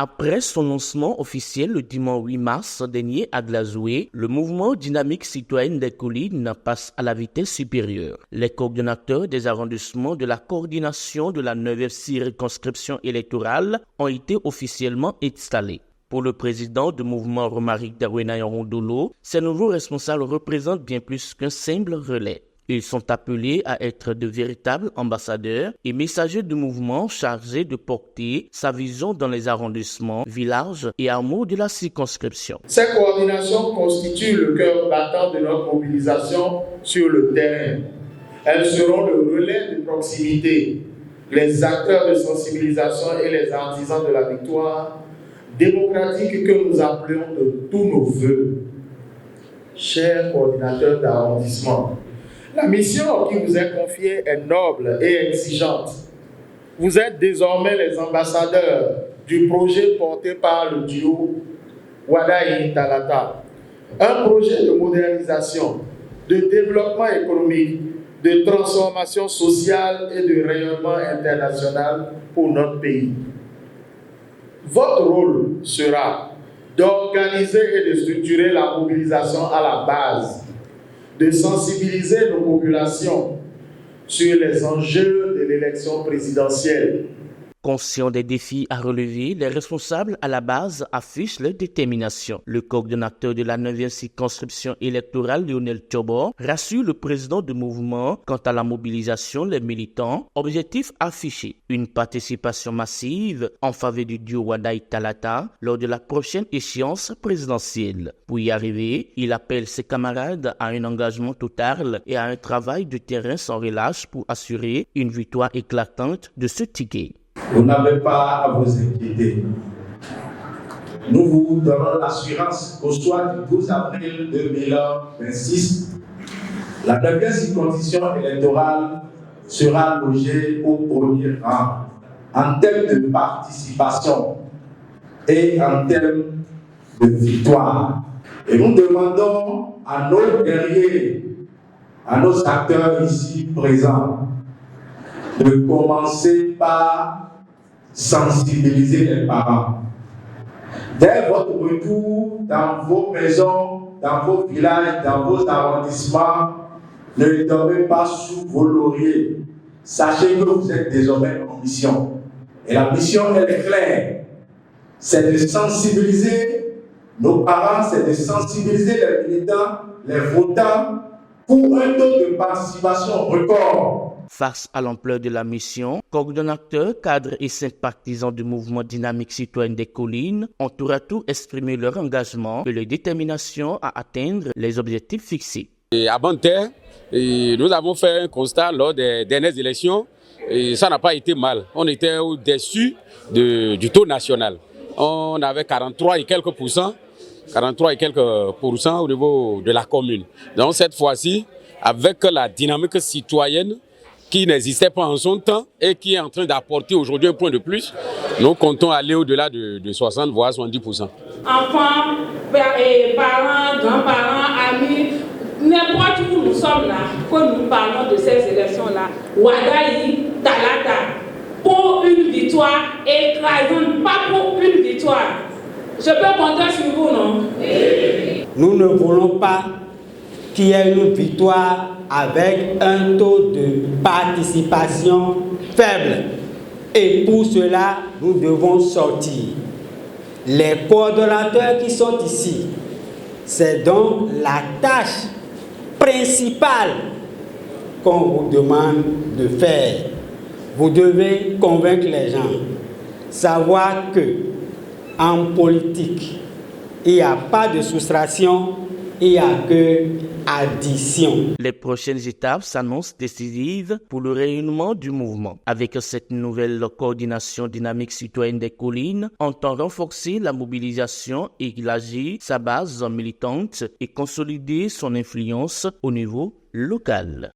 Après son lancement officiel le dimanche 8 mars dernier à Glazoué, le mouvement Dynamique Citoyenne des Collines passe à la vitesse supérieure. Les coordonnateurs des arrondissements de la coordination de la 9e circonscription électorale ont été officiellement installés. Pour le président du mouvement Romaric Darwena Yarondolo, ces nouveaux responsables représentent bien plus qu'un simple relais. Ils sont appelés à être de véritables ambassadeurs et messagers du mouvement chargés de porter sa vision dans les arrondissements, villages et hameaux de la circonscription. Ces coordinations constituent le cœur battant de notre mobilisation sur le terrain. Elles seront le relais de proximité, les acteurs de sensibilisation et les artisans de la victoire démocratique que nous appelons de tous nos vœux. Chers coordinateurs d'arrondissement, la mission qui vous est confiée est noble et exigeante. Vous êtes désormais les ambassadeurs du projet porté par le duo Wadayi-Talata. Un projet de modernisation, de développement économique, de transformation sociale et de rayonnement international pour notre pays. Votre rôle sera d'organiser et de structurer la mobilisation à la base, de sensibiliser nos populations sur les enjeux de l'élection présidentielle. Conscients des défis à relever, les responsables à la base affichent leur détermination. Le coordonnateur de la 9e circonscription électorale, Lionel Tchobor, rassure le président du mouvement quant à la mobilisation des militants. Objectif affiché, une participation massive en faveur du duo Wadayi-Talata lors de la prochaine échéance présidentielle. Pour y arriver, il appelle ses camarades à un engagement total et à un travail de terrain sans relâche pour assurer une victoire éclatante de ce ticket. Vous n'avez pas à vous inquiéter. Nous vous donnons l'assurance qu'au soir du 12 avril 2026, la 9e circonscription électorale sera logée au premier rang en termes de participation et en termes de victoire. Et nous demandons à nos guerriers, à nos acteurs ici présents, de commencer par sensibiliser les parents. Dès votre retour dans vos maisons, dans vos villages, dans vos arrondissements, ne dormez pas sous vos lauriers. Sachez que vous êtes désormais en mission. Et la mission, elle est claire. C'est de sensibiliser nos parents, c'est de sensibiliser les militants, les votants, pour un taux de participation record. Face à l'ampleur de la mission, coordonnateurs, cadres et sympathisants du mouvement Dynamique Citoyenne des Collines ont tour à tour exprimé leur engagement et leur détermination à atteindre les objectifs fixés. Et à Banterre, nous avons fait un constat lors des dernières élections et ça n'a pas été mal. On était au-dessus du taux national. On avait 43 et quelques pourcents au niveau de la commune. Donc cette fois-ci, avec la dynamique citoyenne, qui n'existait pas en son temps et qui est en train d'apporter aujourd'hui un point de plus, nous comptons aller au-delà de 60 voire 70%. Enfants, parents, grands-parents, amis, n'importe où nous sommes là, quand nous parlons de ces élections-là, Wadayi-Talata, pour une victoire écrasante, pas pour une victoire. Je peux compter sur vous, non? Nous ne voulons pas qu'il y ait une victoire avec un taux de participation faible. Et pour cela, nous devons sortir. Les coordonnateurs qui sont ici, c'est donc la tâche principale qu'on vous demande de faire. Vous devez convaincre les gens, savoir que en politique, il n'y a pas de soustraction, il n'y a que addition. Les prochaines étapes s'annoncent décisives pour le rayonnement du mouvement. Avec cette nouvelle coordination Dynamique Citoyenne des Collines, on entend renforcer la mobilisation, élargir sa base militante et consolider son influence au niveau local.